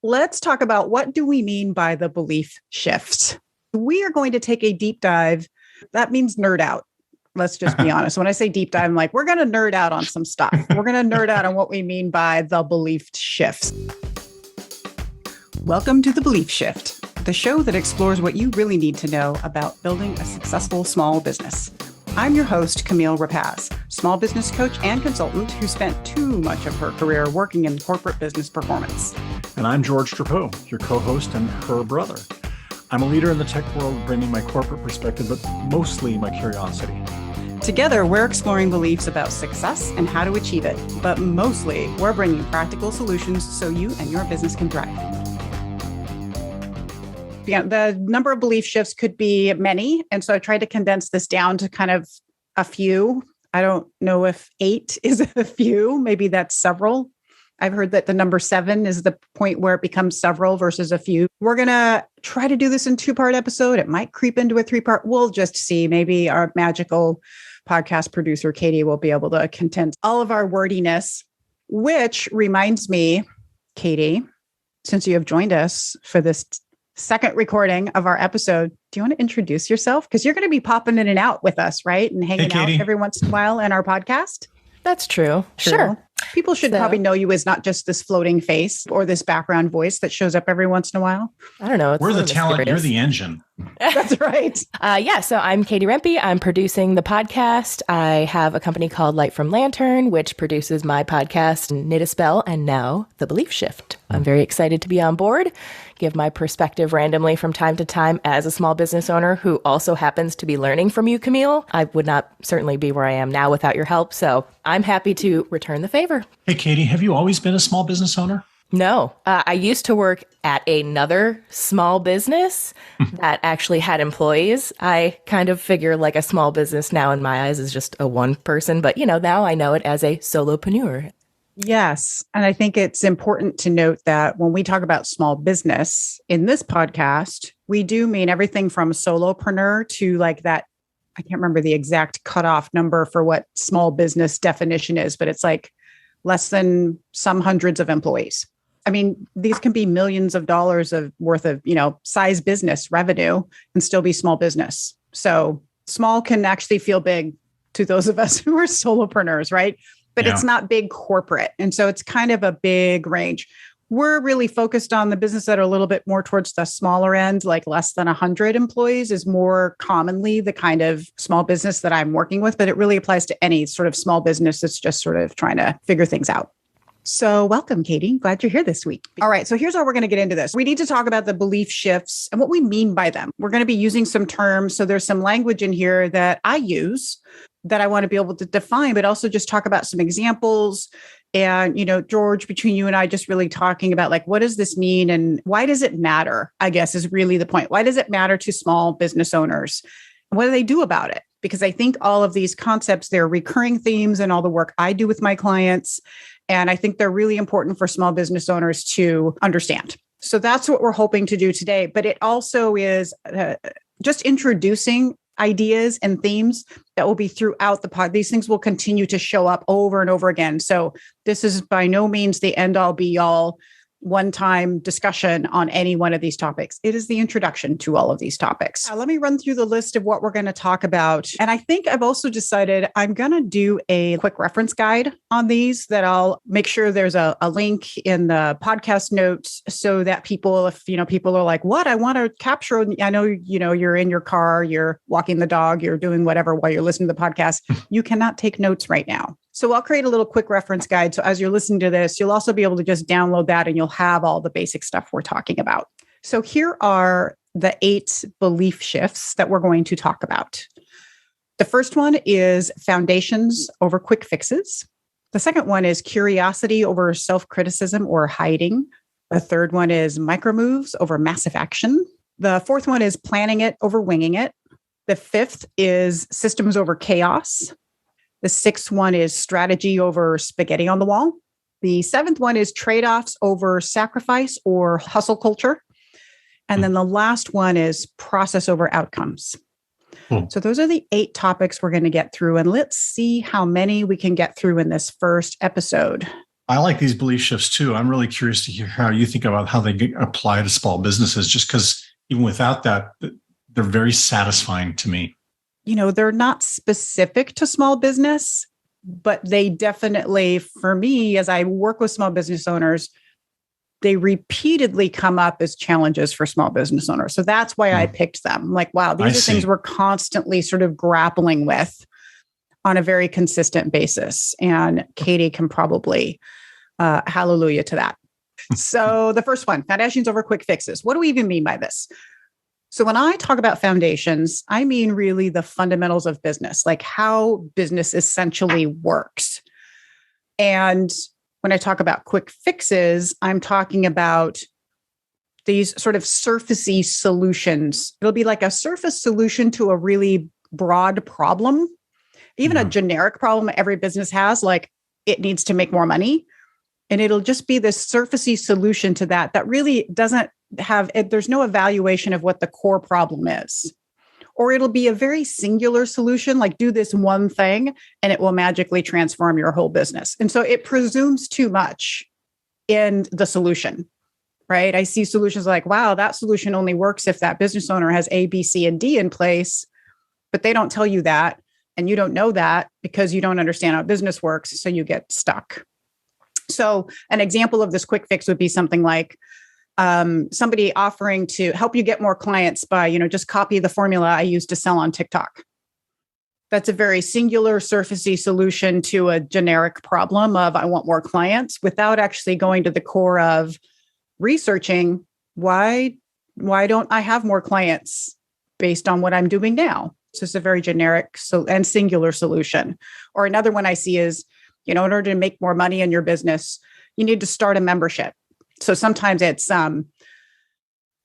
let's talk about what do we mean by the belief shifts. We are going to take a deep dive. That means nerd out. Let's just be honest. When I say deep dive, I'm like, we're going to nerd out on some stuff. We're going to nerd out on what we mean by the belief shifts. Welcome to The Belief Shift, the show that explores what you really need to know about building a successful small business. I'm your host, Camille Rapacz, small business coach and consultant who spent too much of her career working in corporate business performance. And I'm George Drapeau, your co-host and her brother. I'm a leader in the tech world, bringing my corporate perspective, but mostly my curiosity. Together, we're exploring beliefs about success and how to achieve it, but mostly we're bringing practical solutions so you and your business can thrive. Yeah, the number of belief shifts could be many. And so I tried to condense this down to kind of a few. I don't know if 8 is a few, maybe that's several. I've heard that the number 7 is the point where it becomes several versus a few. We're going to try to do this in 2-part episode. It might creep into a 3-part. We'll just see. Maybe our magical podcast producer, Katie, will be able to condense all of our wordiness, which reminds me, Katie, since you have joined us for this second recording of our episode, do you want to introduce yourself? Because you're going to be popping in and out with us, right? And hanging out every once in a while in our podcast. That's true. Sure. People should probably know you as not just this floating face or this background voice that shows up every once in a while. I don't know. We're the talent. You're the engine. That's right. So I'm Katie Rempe. I'm producing the podcast. I have a company called Light from Lantern, which produces my podcast, Knit a Spell, and now The Belief Shift. I'm very excited to be on board, give my perspective randomly from time to time as a small business owner who also happens to be learning from you, Camille. I would not certainly be where I am now without your help. So I'm happy to return the favor. Hey, Katie, have you always been a small business owner? No, I used to work at another small business that actually had employees. I kind of figure like a small business now in my eyes is just a one person, but now I know it as a solopreneur. Yes. And I think it's important to note that when we talk about small business in this podcast, we do mean everything from solopreneur to like that. I can't remember the exact cutoff number for what small business definition is, but it's like less than some hundreds of employees. I mean, these can be millions of dollars worth of, size business revenue and still be small business. So small can actually feel big to those of us who are solopreneurs, right? But It's not big corporate. And so it's kind of a big range. We're really focused on the business that are a little bit more towards the smaller end, like less than 100 employees is more commonly the kind of small business that I'm working with, but it really applies to any sort of small business that's just sort of trying to figure things out. So welcome, Katie. Glad you're here this week. All right. So here's how we're going to get into this. We need to talk about the belief shifts and what we mean by them. We're going to be using some terms. So there's some language in here that I use that I want to be able to define, but also just talk about some examples. And, George, between you and I, just really talking about like, what does this mean? And why does it matter? I guess is really the point. Why does it matter to small business owners? What do they do about it? Because I think all of these concepts, they're recurring themes in all the work I do with my clients. And I think they're really important for small business owners to understand. So that's what we're hoping to do today. But it also is just introducing ideas and themes that will be throughout the pod. These things will continue to show up over and over again. So this is by no means the end all be all one-time discussion on any one of these topics. It is the introduction to all of these topics. Let me run through the list of what we're going to talk about. And I think I've also decided I'm going to do a quick reference guide on these that I'll make sure there's a link in the podcast notes so that people, if, people are like, what, I want to capture, I know, you're in your car, you're walking the dog, you're doing whatever while you're listening to the podcast, you cannot take notes right now. So I'll create a little quick reference guide. So as you're listening to this, you'll also be able to just download that and you'll have all the basic stuff we're talking about. So here are the 8 belief shifts that we're going to talk about. The first one is foundations over quick fixes. The second one is curiosity over self-criticism or hiding. The third one is micro moves over massive action. The fourth one is planning it over winging it. The fifth is systems over chaos. The sixth one is strategy over spaghetti on the wall. The seventh one is trade-offs over sacrifice or hustle culture. And then the last one is process over outcomes. So those are the 8 topics we're going to get through. And let's see how many we can get through in this first episode. I like these belief shifts too. I'm really curious to hear how you think about how they apply to small businesses, just because even without that, they're very satisfying to me. They're not specific to small business, but they definitely, for me, as I work with small business owners, they repeatedly come up as challenges for small business owners. So that's why I picked them. I'm like, wow, these are things we're constantly sort of grappling with on a very consistent basis. And Katie can probably hallelujah to that. So the first one, foundations over quick fixes. What do we even mean by this? So when I talk about foundations, I mean really the fundamentals of business, like how business essentially works. And when I talk about quick fixes, I'm talking about these sort of surfacey solutions. It'll be like a surface solution to a really broad problem, even a generic problem every business has, like it needs to make more money. And it'll just be this surfacey solution to that really doesn't have, there's no evaluation of what the core problem is. Or it'll be a very singular solution, like do this one thing and it will magically transform your whole business. And so it presumes too much in the solution, right? I see solutions like, wow, that solution only works if that business owner has A, B, C, and D in place, but they don't tell you that. And you don't know that because you don't understand how business works. So you get stuck. So an example of this quick fix would be something like somebody offering to help you get more clients by, just copy the formula I use to sell on TikTok. That's a very singular, surfacey solution to a generic problem of I want more clients without actually going to the core of researching why don't I have more clients based on what I'm doing now. So it's a very generic and singular solution. Or another one I see is, in order to make more money in your business, you need to start a membership. So sometimes it's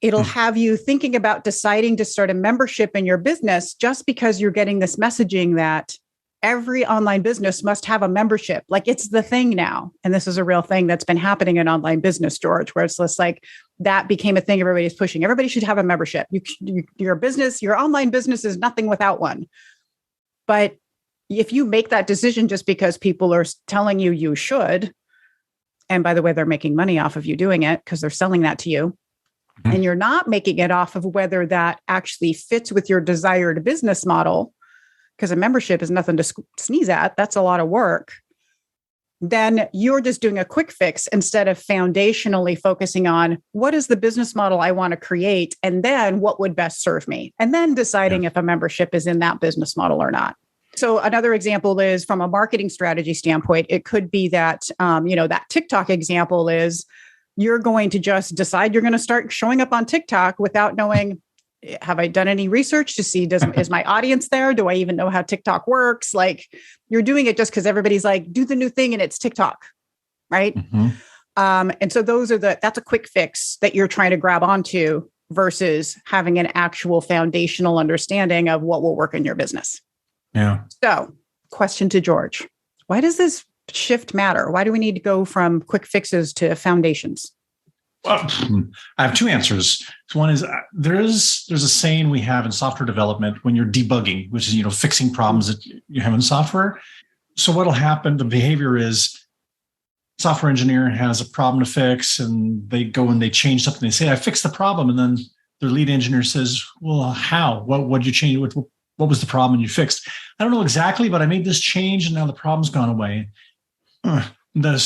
it'll have you thinking about deciding to start a membership in your business just because you're getting this messaging that every online business must have a membership. Like it's the thing now. And this is a real thing that's been happening in online business, George, where it's just like that became a thing everybody's pushing. Everybody should have a membership. Your business, your online business is nothing without one. But if you make that decision just because people are telling you you should, and by the way, they're making money off of you doing it because they're selling that to you, and you're not making it off of whether that actually fits with your desired business model, because a membership is nothing to sneeze at, that's a lot of work, then you're just doing a quick fix instead of foundationally focusing on what is the business model I want to create, and then what would best serve me, and then deciding if a membership is in that business model or not. So another example is from a marketing strategy standpoint, it could be that, that TikTok example is you're going to just decide you're going to start showing up on TikTok without knowing, have I done any research to see, is my audience there? Do I even know how TikTok works? Like you're doing it just because everybody's like, do the new thing and it's TikTok, right? And so that's a quick fix that you're trying to grab onto versus having an actual foundational understanding of what will work in your business. Yeah. So, question to George. Why does this shift matter? Why do we need to go from quick fixes to foundations? Well, I have two answers. One is there's a saying we have in software development when you're debugging, which is, fixing problems that you have in software. So what'll happen, the behavior is software engineer has a problem to fix and they go and they change something. They say, I fixed the problem. And then their lead engineer says, well, how? What did you change? What was the problem you fixed? I don't know exactly, but I made this change and now the problem's gone away. The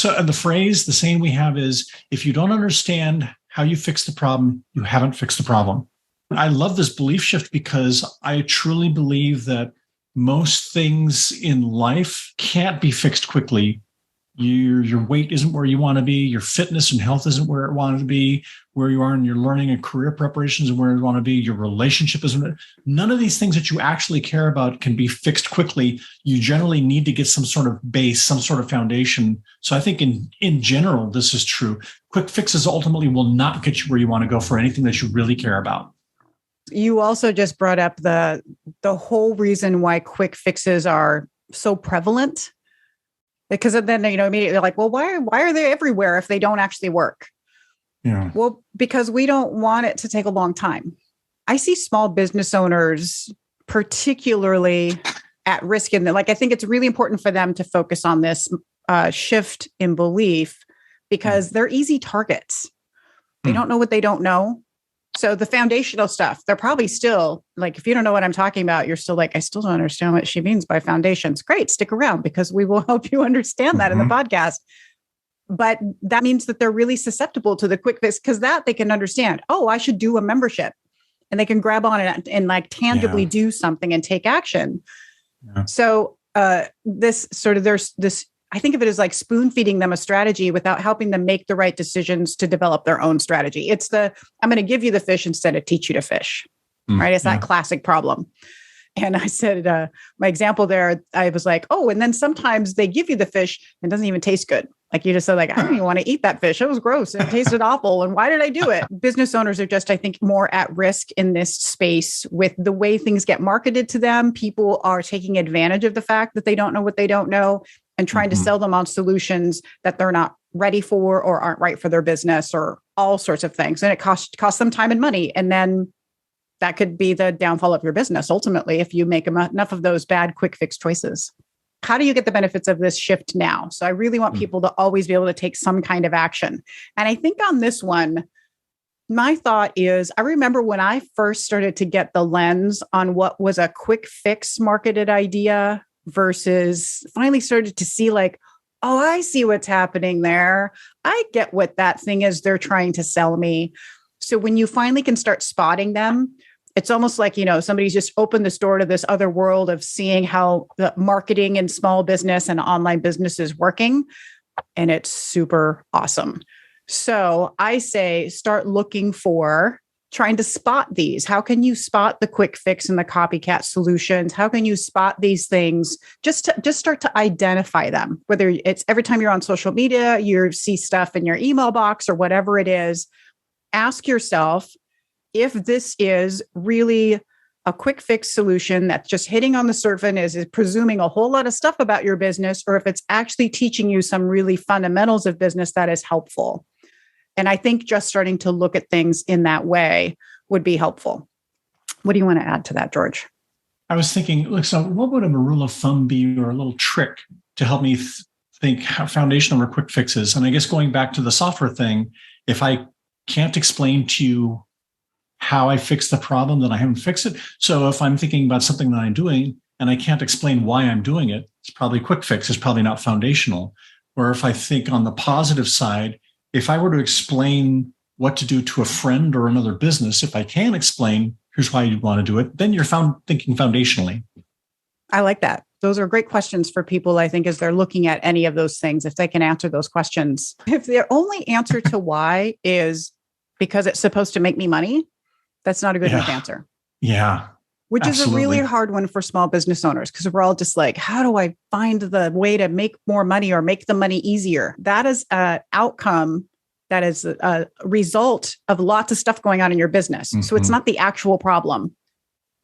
saying we have is, if you don't understand how you fix the problem, you haven't fixed the problem. I love this belief shift because I truly believe that most things in life can't be fixed quickly. Your weight isn't where you want to be. Your fitness and health isn't where it wanted to be. Where you are in your learning and career preparations and where you want to be. Your relationship isn't. None of these things that you actually care about can be fixed quickly. You generally need to get some sort of base, some sort of foundation. So I think in general, this is true. Quick fixes ultimately will not get you where you want to go for anything that you really care about. You also just brought up the whole reason why quick fixes are so prevalent. Because then, immediately like, well, why are they everywhere if they don't actually work? Yeah. Well, because we don't want it to take a long time. I see small business owners particularly at risk in that. Like, I think it's really important for them to focus on this shift in belief because they're easy targets. They don't know what they don't know. So the foundational stuff, they're probably still like, if you don't know what I'm talking about, you're still like, I still don't understand what she means by foundations. Great. Stick around because we will help you understand that in the podcast. But that means that they're really susceptible to the quick fix because that they can understand, oh, I should do a membership, and they can grab on it and like tangibly do something and take action. Yeah. So there's this, I think of it as like spoon feeding them a strategy without helping them make the right decisions to develop their own strategy. It's I'm going to give you the fish instead of teach you to fish, right? It's that classic problem. And I said, my example there, I was like, oh, and then sometimes they give you the fish and it doesn't even taste good. Like you just said, like, I don't even want to eat that fish. It was gross. It tasted awful. And why did I do it? Business owners are just, I think, more at risk in this space with the way things get marketed to them. People are taking advantage of the fact that they don't know what they don't know and trying to sell them on solutions that they're not ready for or aren't right for their business or all sorts of things. And it costs them time and money. And then that could be the downfall of your business ultimately if you make enough of those bad quick fix choices. How do you get the benefits of this shift now? So I really want people to always be able to take some kind of action. And I think on this one, my thought is, I remember when I first started to get the lens on what was a quick fix marketed idea versus finally started to see like, oh, I see what's happening there. I get what that thing is they're trying to sell me. So when you finally can start spotting them, it's almost like, somebody's just opened this door to this other world of seeing how the marketing and small business and online business is working. And it's super awesome. So I say, start looking for trying to spot these. How can you spot the quick fix and the copycat solutions? How can you spot these things? Just start to identify them, whether it's every time you're on social media, you see stuff in your email box or whatever it is. Ask yourself if this is really a quick fix solution that's just hitting on the surface, is presuming a whole lot of stuff about your business, or if it's actually teaching you some really fundamentals of business that is helpful. And I think just starting to look at things in that way would be helpful. What do you want to add to that, George? I was thinking, look, so what would a rule of thumb be or a little trick to help me think how foundational or quick fixes? And I guess going back to the software thing, if I can't explain to you how I fix the problem, then I haven't fixed it. So if I'm thinking about something that I'm doing and I can't explain why I'm doing it, it's probably a quick fix. It's probably not foundational. Or if I think on the positive side, if I were to explain what to do to a friend or another business, if I can explain, here's why you'd want to do it, then you're thinking foundationally. I like that. Those are great questions for people, I think, as they're looking at any of those things, if they can answer those questions. If their only answer to why is because it's supposed to make me money, that's not a good enough answer. Yeah. Which absolutely. is a really hard one for small business owners, because we're all just like, how do I find the way to make more money or make the money easier? That is an outcome that is a result of lots of stuff going on in your business. Mm-hmm. So it's not the actual problem.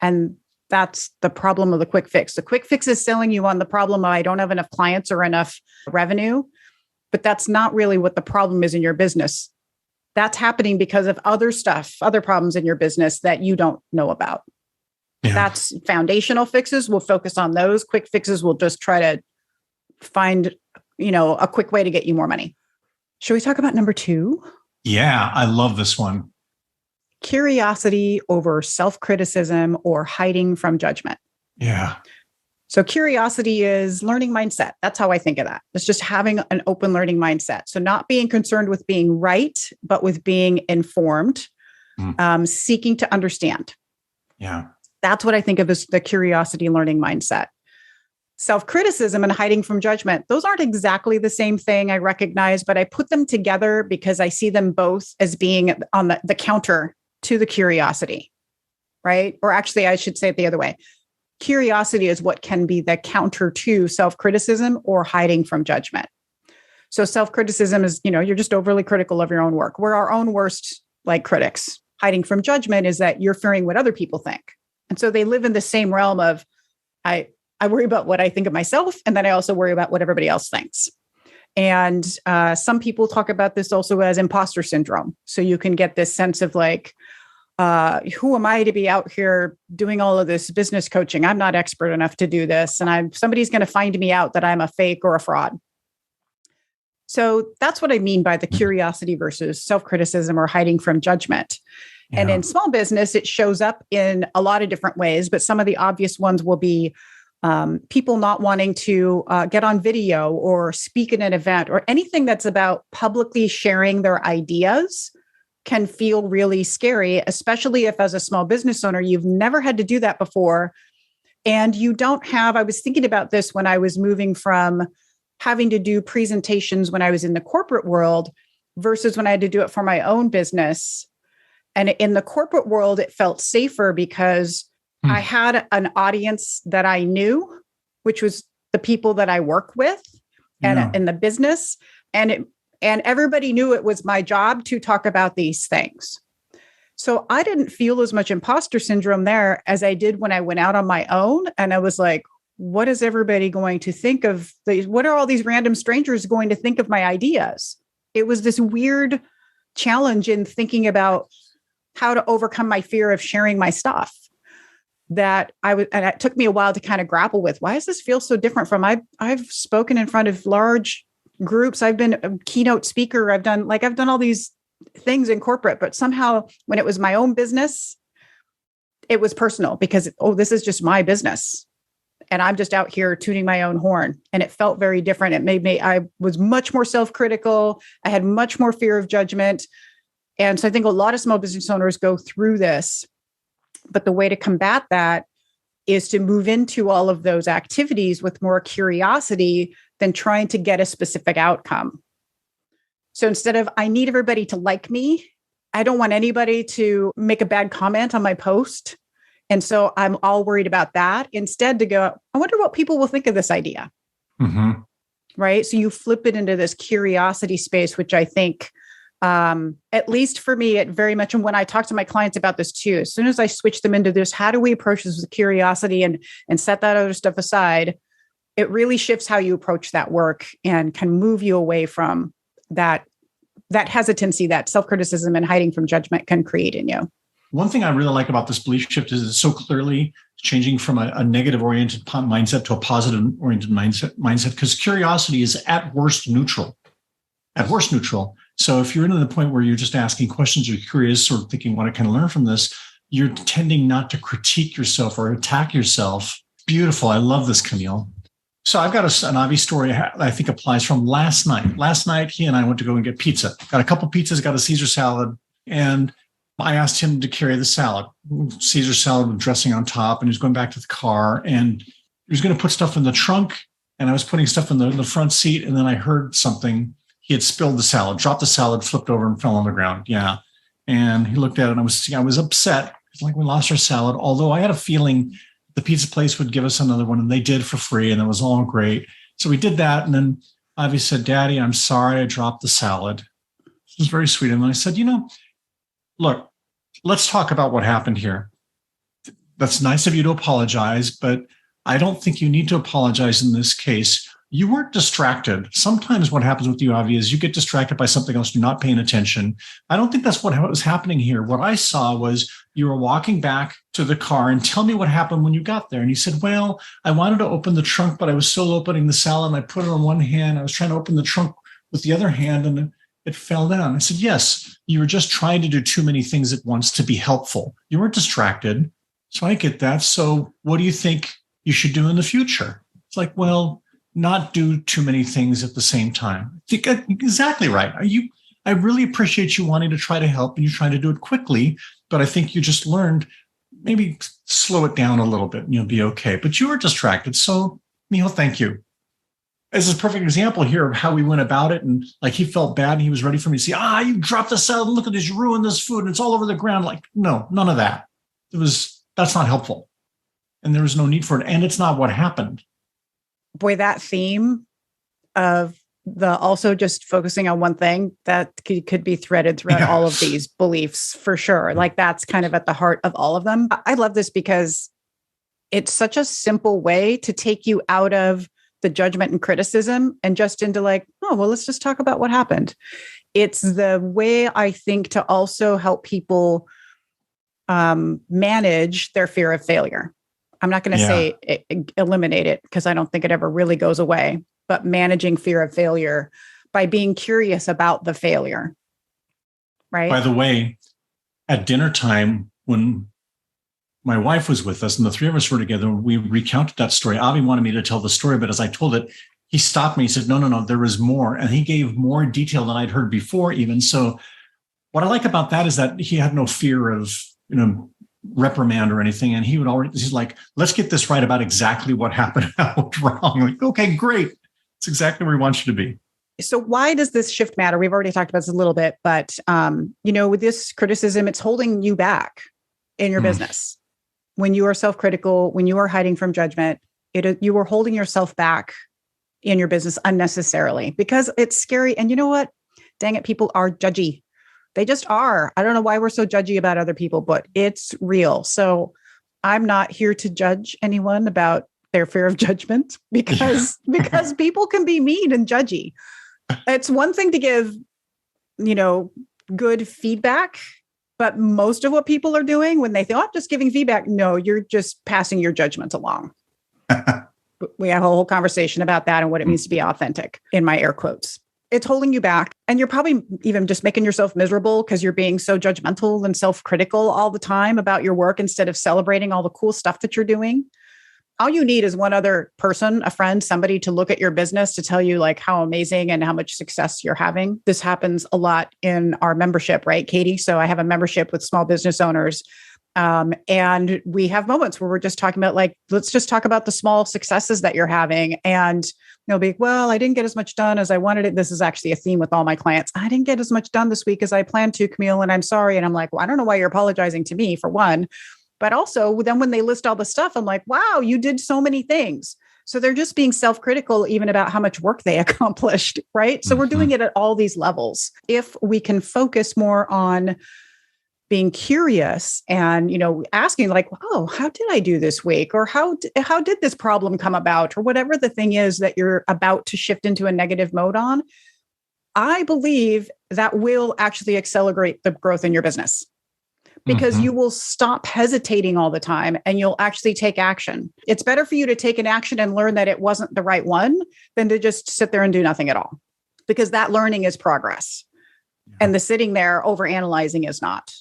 And that's the problem of the quick fix. The quick fix is selling you on the problem of I don't have enough clients or enough revenue, but that's not really what the problem is in your business. That's happening because of other stuff, other problems in your business that you don't know about. Yeah. That's foundational fixes. We'll focus on those. Quick fixes, we'll just try to find, a quick way to get you more money. Should we talk about number 2? Yeah, I love this one. Curiosity over self-criticism or hiding from judgment. Yeah. So curiosity is learning mindset. That's how I think of that. It's just having an open learning mindset. So not being concerned with being right, but with being informed, seeking to understand. Yeah. That's what I think of as the curiosity learning mindset. Self-criticism and hiding from judgment, those aren't exactly the same thing, I recognize, but I put them together because I see them both as being on the counter to the curiosity, right? Or actually, I should say it the other way. Curiosity is what can be the counter to self-criticism or hiding from judgment. So self-criticism is, you're just overly critical of your own work. We're our own worst critics. Hiding from judgment is that you're fearing what other people think. And so they live in the same realm of, I worry about what I think of myself, and then I also worry about what everybody else thinks. And some people talk about this also as imposter syndrome. So you can get this sense of who am I to be out here doing all of this business coaching? I'm not expert enough to do this. And somebody's going to find me out that I'm a fake or a fraud. So that's what I mean by the curiosity versus self-criticism or hiding from judgment. Yeah. And in small business, it shows up in a lot of different ways, but some of the obvious ones will be people not wanting to get on video or speak at an event, or anything that's about publicly sharing their ideas can feel really scary, especially if as a small business owner, you've never had to do that before. And you don't have, I was thinking about this when I was moving from having to do presentations when I was in the corporate world versus when I had to do it for my own business. And in the corporate world, it felt safer because I had an audience that I knew, which was the people that I work with and in the business. And everybody knew it was my job to talk about these things. So I didn't feel as much imposter syndrome there as I did when I went out on my own. And I was like, what is everybody going to think of these? What are all these random strangers going to think of my ideas? It was this weird challenge in thinking about how to overcome my fear of sharing my stuff that and it took me a while to kind of grapple with. Why does this feel so different from I've spoken in front of large groups. I've been a keynote speaker. I've done all these things in corporate, but somehow when it was my own business, it was personal because, this is just my business. And I'm just out here tooting my own horn. And it felt very different. It made me, I was much more self-critical. I had much more fear of judgment. And so I think a lot of small business owners go through this, but the way to combat that is to move into all of those activities with more curiosity than trying to get a specific outcome. So instead of, I need everybody to like me, I don't want anybody to make a bad comment on my post. And so I'm all worried about that. Instead to go, I wonder what people will think of this idea. Mm-hmm. Right. So you flip it into this curiosity space, which I think, at least for me, it very much, and when I talk to my clients about this too, as soon as I switch them into this, how do we approach this with curiosity and set that other stuff aside? It really shifts how you approach that work and can move you away from that hesitancy, that self-criticism and hiding from judgment can create in you. One thing I really like about this belief shift is it's so clearly changing from a negative-oriented mindset to a positive-oriented mindset, because curiosity is at worst neutral. At worst neutral. So if you're into the point where you're just asking questions, you're curious, sort of thinking, what I can learn from this, you're tending not to critique yourself or attack yourself. Beautiful. I love this, Camille. So I've got an obvious story I think applies from last night. Last night, he and I went to go and get pizza. Got a couple pizzas, got a Caesar salad, and I asked him to carry the salad. Caesar salad with dressing on top, and he was going back to the car, and he was going to put stuff in the trunk, and I was putting stuff in the front seat, and then I heard something. He had spilled the salad, dropped the salad, flipped over, and fell on the ground. Yeah. And he looked at it, and I was upset. It's like we lost our salad, although I had a feeling the pizza place would give us another one, and they did for free, and it was all great. So we did that, and then Ivy said, Daddy, I'm sorry I dropped the salad. It was very sweet. And I said, look, let's talk about what happened here. That's nice of you to apologize, but I don't think you need to apologize in this case. You weren't distracted. Sometimes what happens with you, Avi, is you get distracted by something else. You're not paying attention. I don't think that's what was happening here. What I saw was you were walking back to the car, and tell me what happened when you got there. And you said, well, I wanted to open the trunk, but I was still opening the salad, and I put it on one hand. I was trying to open the trunk with the other hand, and it fell down. I said, yes, you were just trying to do too many things at once to be helpful. You weren't distracted. So I get that. So what do you think you should do in the future? It's like, well, not do too many things at the same time. I think exactly right. I really appreciate you wanting to try to help, and you're trying to do it quickly, but I think you just learned maybe slow it down a little bit and you'll be okay. But you were distracted. So, Neil, thank you. This is a perfect example here of how we went about it. And like, he felt bad and he was ready for me to say, you dropped the salad. Look at this, you ruined this food and it's all over the ground. Like, no, none of that. That's not helpful. And there was no need for it. And it's not what happened. Boy, that theme of the also just focusing on one thing that could be threaded throughout all of these beliefs for sure. Like, that's kind of at the heart of all of them. I love this because it's such a simple way to take you out of the judgment and criticism and just into like, let's just talk about what happened. It's the way I think to also help people manage their fear of failure. I'm not going to say eliminate it because I don't think it ever really goes away, but managing fear of failure by being curious about the failure. Right. By the way, at dinner time, when my wife was with us and the three of us were together, we recounted that story. Avi wanted me to tell the story, but as I told it, he stopped me. He said, no, there was more. And he gave more detail than I'd heard before even. So what I like about that is that he had no fear of, reprimand or anything. And he's like, let's get this right about exactly what happened, how it was wrong. Like, okay, great. It's exactly where we want you to be. So why does this shift matter? We've already talked about this a little bit, but, with this criticism, it's holding you back in your business. When you are self-critical, when you are hiding from judgment, you are holding yourself back in your business unnecessarily because it's scary. And you know what? Dang it, people are judgy. They just are. I don't know why we're so judgy about other people, but it's real. So I'm not here to judge anyone about their fear of judgment because people can be mean and judgy. It's one thing to give, good feedback, but most of what people are doing when they think, I'm just giving feedback. No, you're just passing your judgment along. We have a whole conversation about that and what it means to be authentic in my air quotes. It's holding you back. And you're probably even just making yourself miserable because you're being so judgmental and self-critical all the time about your work instead of celebrating all the cool stuff that you're doing. All you need is one other person, a friend, somebody to look at your business to tell you like how amazing and how much success you're having. This happens a lot in our membership, right, Katie? So I have a membership with small business owners. And we have moments where we're just talking about like, let's just talk about the small successes that you're having. And they'll be, well, I didn't get as much done as I wanted it. This is actually a theme with all my clients. I didn't get as much done this week as I planned to, Camille, and I'm sorry. And I'm like, well, I don't know why you're apologizing to me for one. But also then when they list all the stuff, I'm like, wow, you did so many things. So they're just being self-critical even about how much work they accomplished, right? So we're doing it at all these levels. If we can focus more on being curious and, asking like, oh, how did I do this week? Or how did this problem come about? Or whatever the thing is that you're about to shift into a negative mode on, I believe that will actually accelerate the growth in your business because you will stop hesitating all the time and you'll actually take action. It's better for you to take an action and learn that it wasn't the right one than to just sit there and do nothing at all, because that learning is progress. And the sitting there overanalyzing is not.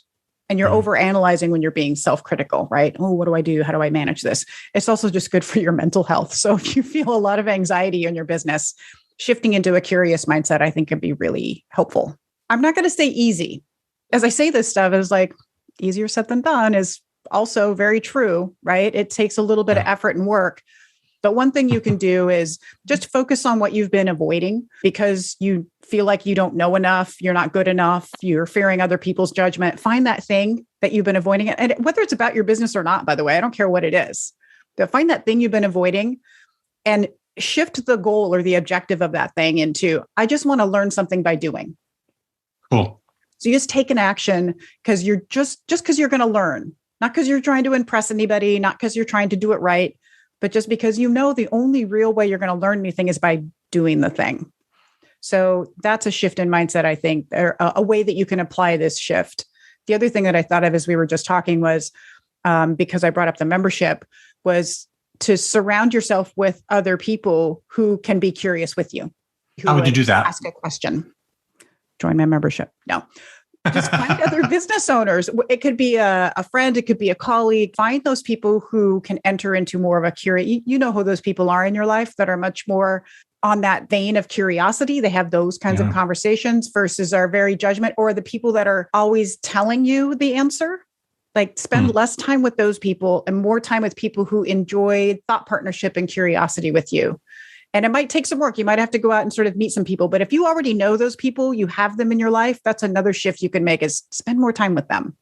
And you're overanalyzing when you're being self-critical, right? Oh, what do I do? How do I manage this? It's also just good for your mental health. So if you feel a lot of anxiety in your business, shifting into a curious mindset, I think can be really helpful. I'm not going to say easy. As I say this stuff, it's like easier said than done is also very true, right? It takes a little bit of effort and work. But one thing you can do is just focus on what you've been avoiding because you feel like you don't know enough, you're not good enough, you're fearing other people's judgment. Find that thing that you've been avoiding. And whether it's about your business or not, by the way, I don't care what it is. But find that thing you've been avoiding and shift the goal or the objective of that thing into, I just want to learn something by doing. Cool. So you just take an action because you're just because you're going to learn, not because you're trying to impress anybody, not because you're trying to do it right, but just because the only real way you're going to learn anything is by doing the thing. So that's a shift in mindset, I think, or a way that you can apply this shift. The other thing that I thought of as we were just talking was, because I brought up the membership, was to surround yourself with other people who can be curious with you. How would you do that? Ask a question. Join my membership. No. Just find other business owners. It could be a friend. It could be a colleague. Find those people who can enter into more of a curiosity. You know who those people are in your life that are much more on that vein of curiosity. They have those kinds of conversations versus our very judgment, or the people that are always telling you the answer. Like spend less time with those people and more time with people who enjoy thought partnership and curiosity with you. And it might take some work. You might have to go out and sort of meet some people. But if you already know those people, you have them in your life, that's another shift you can make, is spend more time with them.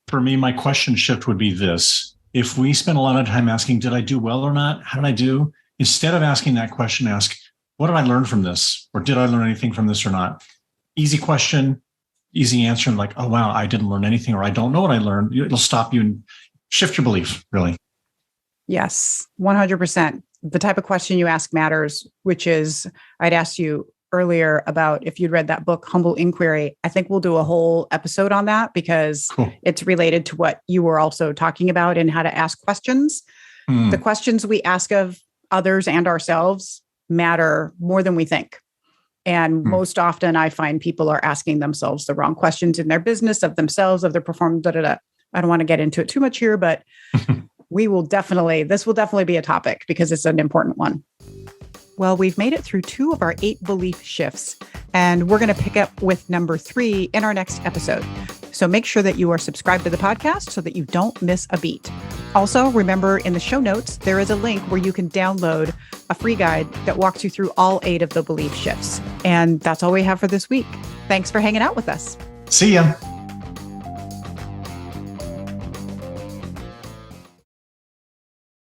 For me, my question shift would be this. If we spend a lot of time asking, did I do well or not? How did I do? Instead of asking that question, ask, what did I learn from this? Or did I learn anything from this or not? Easy question, easy answer. And like, oh, wow, I didn't learn anything, or I don't know what I learned. It'll stop you and shift your belief, really. Yes, 100%. The type of question you ask matters, which is, I'd asked you earlier about if you'd read that book, Humble Inquiry. I think we'll do a whole episode on that because it's related to what you were also talking about and how to ask questions. The questions we ask of others and ourselves matter more than we think. And most often I find people are asking themselves the wrong questions in their business, of themselves, of their performance, I don't want to get into it too much here, but this will definitely be a topic because it's an important one. Well, we've made it through 2 of our 8 belief shifts, and we're going to pick up with number 3 in our next episode. So make sure that you are subscribed to the podcast so that you don't miss a beat. Also, remember in the show notes, there is a link where you can download a free guide that walks you through all 8 of the belief shifts. And that's all we have for this week. Thanks for hanging out with us. See ya.